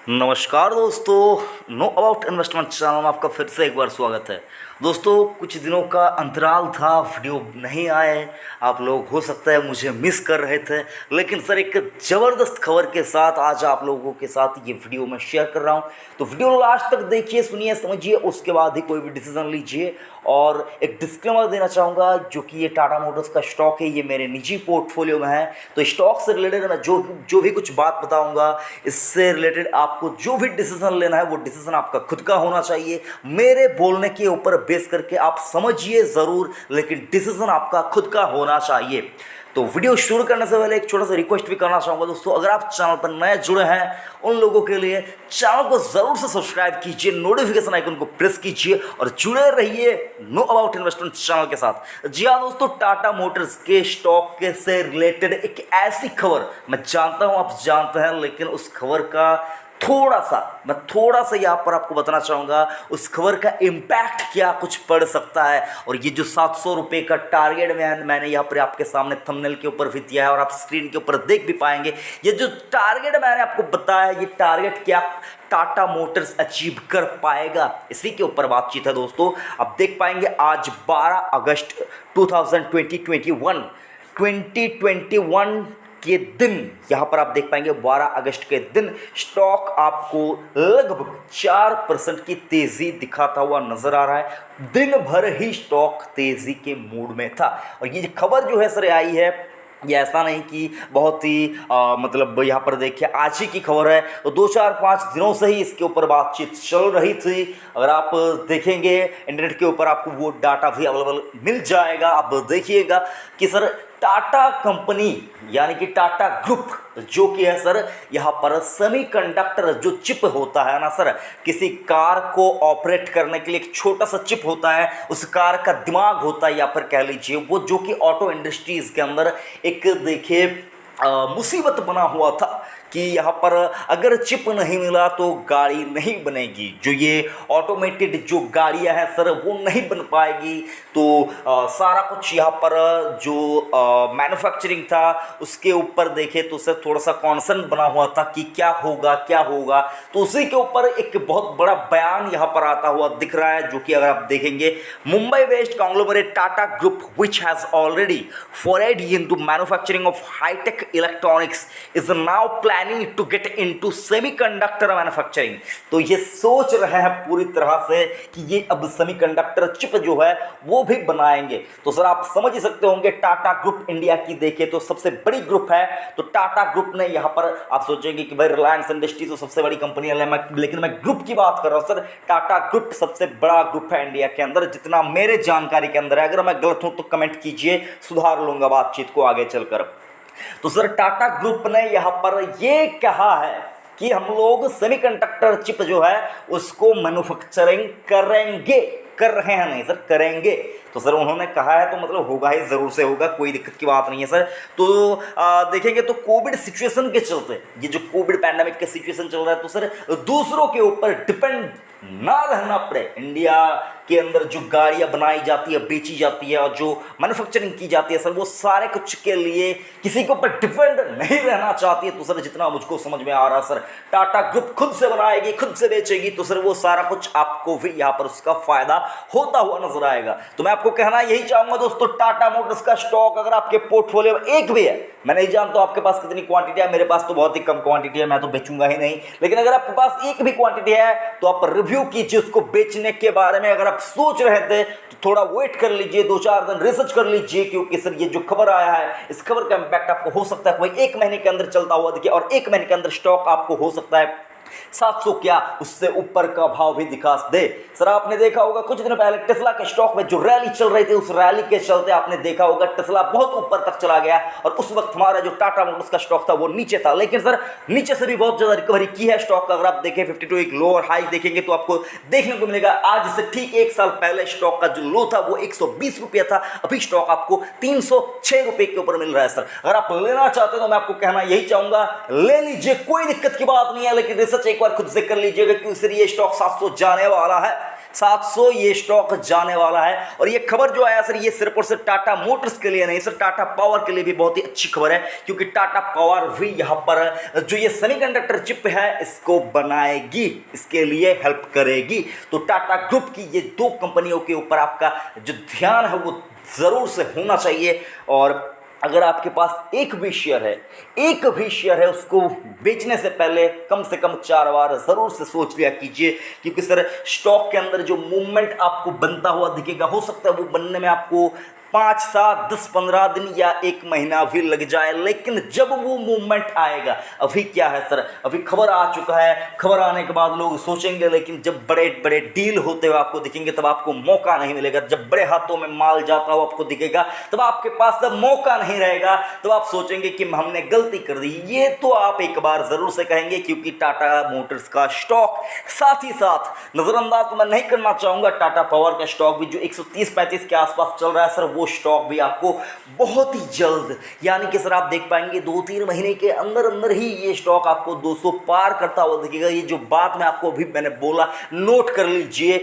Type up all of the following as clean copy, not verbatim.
नमस्कार दोस्तों, know about investment channel में आपका फिर से एक बार स्वागत है। दोस्तों, कुछ दिनों का अंतराल था, वीडियो नहीं आए। आप लोग हो सकता है मुझे मिस कर रहे थे, लेकिन सर एक ज़बरदस्त खबर के साथ आज आप लोगों के साथ ये वीडियो मैं शेयर कर रहा हूँ। तो वीडियो लास्ट तक देखिए, सुनिए, समझिए, उसके बाद ही कोई भी डिसीजन लीजिए। और एक डिस्क्लेमर देना चाहूँगा, जो कि ये टाटा मोटर्स का स्टॉक है, ये मेरे निजी पोर्टफोलियो में है। तो स्टॉक से रिलेटेड मैं जो भी कुछ बात बताऊँगा, इससे रिलेटेड आपको जो भी डिसीजन लेना है वो डिसीजन आपका खुद का होना चाहिए। मेरे बोलने के ऊपर बेस करके आप समझिए ज़रूर, लेकिन डिसीजन आपका खुद का होना चाहिए। तो वीडियो शुरू करने से पहले एक छोटा सा रिक्वेस्ट भी करना चाहूँगा दोस्तों, अगर आप चैनल पर नए जुड़े हैं उन लोगों के लिए चैनल को ज़रूर से सब्सक्राइब कीजिए, नोटिफिकेशन आइकन को प्रेस कीजिए और जुड़े रहिए नो अबाउट इन्वेस्टमेंट चैनल के साथ। जी हाँ दोस्तों, टाटा मोटर्स के स्टॉक के से रिलेटेड एक ऐसी खबर, मैं जानता हूँ आप जानते हैं, लेकिन उस खबर का थोड़ा सा यहाँ पर आपको बताना चाहूँगा, उस खबर का इम्पैक्ट क्या कुछ पड़ सकता है। और ये जो 700 रुपये का टारगेट मैंने यहाँ पर आपके सामने थंबनेल के ऊपर भी दिया है और आप स्क्रीन के ऊपर देख भी पाएंगे। ये जो टारगेट मैंने आपको बताया, ये टारगेट क्या टाटा मोटर्स अचीव कर पाएगा, इसी के ऊपर बातचीत है दोस्तों। आप देख पाएंगे आज 12 अगस्त 2021 के दिन, यहाँ पर आप देख पाएंगे 12 अगस्त के दिन स्टॉक आपको लगभग 4% की तेज़ी दिखाता हुआ नजर आ रहा है। दिन भर ही स्टॉक तेज़ी के मूड में था। और ये खबर जो है सर आई है, ये ऐसा नहीं कि बहुत ही मतलब यहाँ पर देखिए आज ही की खबर है, तो 2-4-5 दिनों से ही इसके ऊपर बातचीत चल रही थी। अगर आप देखेंगे इंटरनेट के ऊपर आपको वो डाटा भी अवेलेबल मिल जाएगा। आप देखिएगा कि सर टाटा कंपनी यानी कि टाटा ग्रुप जो कि है सर, यहाँ पर सेमीकंडक्टर जो चिप होता है ना सर, किसी कार को ऑपरेट करने के लिए एक छोटा सा चिप होता है, उस कार का दिमाग होता है, या फिर कह लीजिए वो, जो कि ऑटो इंडस्ट्रीज के अंदर एक देखिए मुसीबत बना हुआ था कि यहाँ पर अगर चिप नहीं मिला तो गाड़ी नहीं बनेगी। जो ये ऑटोमेटेड जो गाड़ियाँ हैं सर, वो नहीं बन पाएगी। तो सारा कुछ यहाँ पर जो मैन्युफैक्चरिंग था उसके ऊपर देखे तो सर थोड़ा सा कॉन्सर्न बना हुआ था कि क्या होगा। तो उसी के ऊपर एक बहुत बड़ा बयान यहाँ पर आता हुआ दिख रहा है, जो कि अगर आप देखेंगे, Mumbai based conglomerate Tata group which has already forayed into manufacturing of high-tech electronics is now planning to get into semiconductor manufacturing। तो ये सोच रहे हैं पूरी तरह से कि ये अब सेमीकंडक्टर चिप जो है वो भी बनाएंगे। तो सर आप समझ ही सकते होंगे, टाटा ग्रुप इंडिया की देखें तो सबसे बड़ी ग्रुप है। तो टाटा ग्रुप ने यहाँ पर, आप सोचेंगे कि भाई रिलायंस इंडस्ट्रीज तो सबसे बड़ी कंपनी है, लेकिन मैं ग्रुप की बात कर रहा हूँ सर। टाटा ग्रुप सबसे बड़ा ग्रुप है इंडिया के अंदर, जितना मेरे जानकारी के अंदर है। अगर मैं गलत हूँ तो कमेंट कीजिए, सुधार लूंगा बातचीत को आगे चलकर। तो सर टाटा ग्रुप ने यहाँ पर ये कहा है कि हम लोग सेमीकंडक्टर चिप जो है उसको मैन्युफैक्चरिंग कर रहे हैं, नहीं सर करेंगे। तो सर उन्होंने कहा है तो मतलब होगा ही, ज़रूर से होगा, कोई दिक्कत की बात नहीं है सर। तो देखेंगे तो कोविड सिचुएशन के चलते, ये जो कोविड पैंडेमिक का सिचुएशन चल रहा है, तो सर दूसरों के ऊपर डिपेंड ना रहना पड़े। इंडिया के अंदर जो गाड़ियाँ बनाई जाती है, बेची जाती है और जो मैन्युफैक्चरिंग की जाती है सर, वो सारे कुछ के लिए किसी के ऊपर डिपेंड नहीं रहना चाहती है। तो सर जितना मुझको समझ में आ रहा सर, टाटा ग्रुप खुद से बनाएगी, खुद से बेचेगी, तो सर वो सारा कुछ आपको भी यहाँ पर उसका फायदा होता हुआ नजर आएगा। तो मैं आपको कहना यही चाहूंगा दोस्तों, टाटा मोटर्स का स्टॉक अगर आपके पोर्टफोलियो में एक भी है, मैं नहीं जानता आपके पास कितनी क्वांटिटी है, मेरे पास तो बहुत ही कम क्वांटिटी है, मैं तो बेचूंगा ही नहीं। लेकिन अगर आपके पास एक भी क्वांटिटी है तो आप रिव्यू कीजिए उसको बेचने के बारे में। अगर आप सोच रहे थे तो थोड़ा वेट कर लीजिए, 2-4 दिन रिसर्च कर लीजिए, क्योंकि सर ये जो खबर आया है, इस खबर का इंपैक्ट आपको हो सकता है कोई 1 महीने के अंदर चलता हुआ दिखे, और 1 महीने के अंदर स्टॉक आपको हो सकता है 700 क्या उससे ऊपर का भाव भी दिखा दे। सर आपने देखा होगा कुछ दिन पहले टेस्ला के स्टॉक में जो रैली चल रही थी, उस रैली के चलते आपने देखा होगा टेस्ला बहुत ऊपर तक चला गया, और उस वक्त हमारा जो टाटा मोटर्स का स्टॉक था वो नीचे था। लेकिन सर नीचे से भी बहुत ज्यादा रिकवरी की है स्टॉक का। अगर आप देखें 52 एक लो और हाई देखेंगे तो आपको देखने को मिलेगा आज से ठीक 1 साल पहले स्टॉक का जो लो था वो 120 रुपया था, अभी स्टॉक आपको 306 रुपए के ऊपर मिल रहा है। सर अगर आप लेना चाहते हो तो मैं आपको कहना यही चाहूंगा, ले लीजिए, कोई दिक्कत की बात नहीं है, लेकिन रिसर्च एक बार खुद से कर लीजिएगा, क्योंकि सर ये स्टॉक 700 जाने वाला है। 700 ये स्टॉक जाने वाला है। और ये खबर जो आया सर, ये सिर्फ और सिर्फ टाटा मोटर्स के लिए नहीं सर, टाटा पावर के लिए भी बहुत ही अच्छी खबर है, क्योंकि टाटा पावर भी यहाँ पर जो ये सेमीकंडक्टर चिप है इसको बनाएगी, इसके लिए हेल्प करेगी। तो टाटा ग्रुप की ये दो कंपनियों के ऊपर आपका जो ध्यान है वो ज़रूर से होना चाहिए। और अगर आपके पास एक भी शेयर है उसको बेचने से पहले कम से कम 4 बार ज़रूर से सोच लिया कीजिए, क्योंकि सर स्टॉक के अंदर जो मूवमेंट आपको बनता हुआ दिखेगा, हो सकता है वो बनने में आपको 5, 7, 10, 15 दिन या 1 महीना भी लग जाए, लेकिन जब वो मूवमेंट आएगा, अभी क्या है सर, अभी खबर आ चुका है, खबर आने के बाद लोग सोचेंगे, लेकिन जब बड़े बड़े डील होते हुए आपको दिखेंगे तब आपको मौका नहीं मिलेगा। जब बड़े हाथों में माल जाता हुआ आपको दिखेगा तब आपके पास जब मौका नहीं रहेगा तो आप सोचेंगे कि हमने गलती कर दी। ये तो आप एक बार ज़रूर से कहेंगे, क्योंकि टाटा मोटर्स का स्टॉक साथ ही साथ नज़रअंदाज तो मैं नहीं करना चाहूँगा, टाटा पावर का स्टॉक भी जो 130-135 के आसपास चल रहा है सर, वो स्टॉक भी आपको बहुत ही जल्द, यानी कि सर आप देख पाएंगे 2-3 महीने के अंदर अंदर ही ये स्टॉक आपको 200 पार करता हुआ दिखेगा। ये जो बात मैं आपको अभी मैंने बोला, नोट कर लीजिए,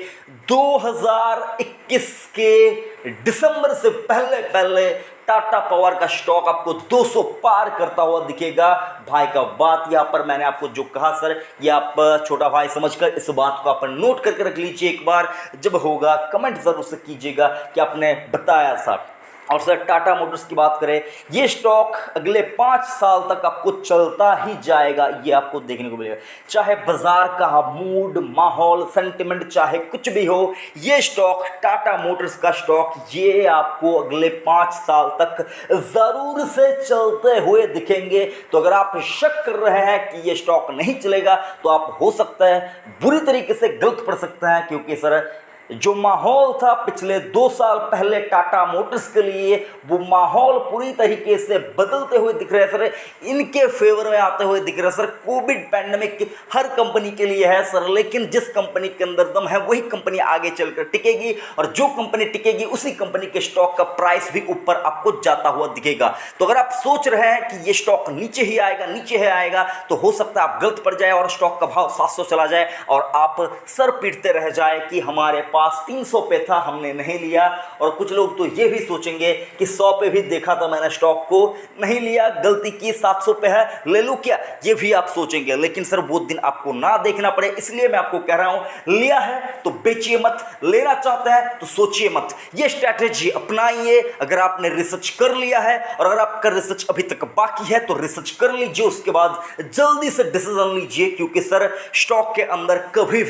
2021 के दिसंबर से पहले टाटा पावर का स्टॉक आपको 200 पार करता हुआ दिखेगा। भाई का बात यहाँ पर मैंने आपको जो कहा सर, ये आप छोटा भाई समझकर इस बात को आप नोट करके रख लीजिए। एक बार जब होगा कमेंट जरूर से कीजिएगा कि आपने बताया सर। और सर टाटा मोटर्स की बात करें, ये स्टॉक अगले 5 साल तक आपको चलता ही जाएगा, ये आपको देखने को मिलेगा। चाहे बाजार का मूड, माहौल, सेंटिमेंट चाहे कुछ भी हो, ये स्टॉक टाटा मोटर्स का स्टॉक ये आपको अगले 5 साल तक ज़रूर से चलते हुए दिखेंगे। तो अगर आप शक कर रहे हैं कि ये स्टॉक नहीं चलेगा तो आप हो सकता है बुरी तरीके से गलत पड़ सकते हैं, क्योंकि सर जो माहौल था पिछले 2 साल पहले टाटा मोटर्स के लिए, वो माहौल पूरी तरीके से बदलते हुए दिख रहे हैं सर, इनके फेवर में आते हुए दिख रहे हैं सर। कोविड पैंडेमिक हर कंपनी के लिए है सर, लेकिन जिस कंपनी के अंदर दम है वही कंपनी आगे चलकर टिकेगी, और जो कंपनी टिकेगी उसी कंपनी के स्टॉक का प्राइस भी ऊपर आपको जाता हुआ दिखेगा। तो अगर आप सोच रहे हैं कि ये स्टॉक नीचे ही आएगा, तो हो सकता है आप गलत पड़ जाए और स्टॉक का भाव 700 चला जाए और आप सर पीटते रह जाए कि हमारे पास 300 पे था हमने नहीं लिया। और कुछ लोग तो ये भी सोचेंगे कि 100 पे भी देखा था मैंने स्टॉक को, नहीं लिया, गलती की, 700 पे है, ले लूं क्या, ये भी आप सोचेंगे। लेकिन सर वो दिन आपको ना देखना पड़े, इसलिए मैं आपको कह रहा हूं, लिया है तो बेचिए मत, लेना चाहते हैं तो सोचिए मत। ये स्ट्रैटेजी अपनाइए। अगर आपने रिसर्च कर लिया है और अगर आपका रिसर्च अभी तक बाकी है तो रिसर्च कर लीजिए, उसके बाद जल्दी से डिसीजन लीजिए, क्योंकि सर स्टॉक के अंदर कभी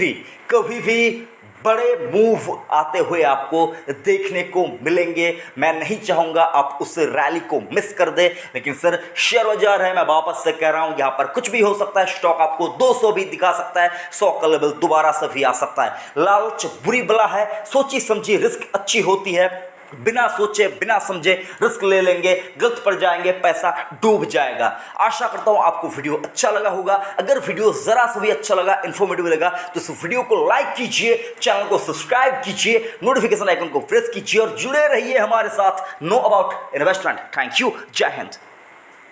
भी बड़े मूव आते हुए आपको देखने को मिलेंगे। मैं नहीं चाहूंगा आप उस रैली को मिस कर दे, लेकिन सर शेयर बाजार है, मैं वापस से कह रहा हूं, यहां पर कुछ भी हो सकता है। स्टॉक आपको 200 भी दिखा सकता है, 100 का लेवल दोबारा से भी आ सकता है। लालच बुरी बला है, सोची समझी रिस्क अच्छी होती है। बिना सोचे बिना समझे रिस्क ले लेंगे, गलत पड़ जाएंगे, पैसा डूब जाएगा। आशा करता हूं आपको वीडियो अच्छा लगा होगा। अगर वीडियो जरा सा भी अच्छा लगा, इन्फॉर्मेटिव लगा, तो इस वीडियो को लाइक कीजिए, चैनल को सब्सक्राइब कीजिए, नोटिफिकेशन आइकन को प्रेस कीजिए और जुड़े रहिए हमारे साथ know about investment. Thank you, जय हिंद।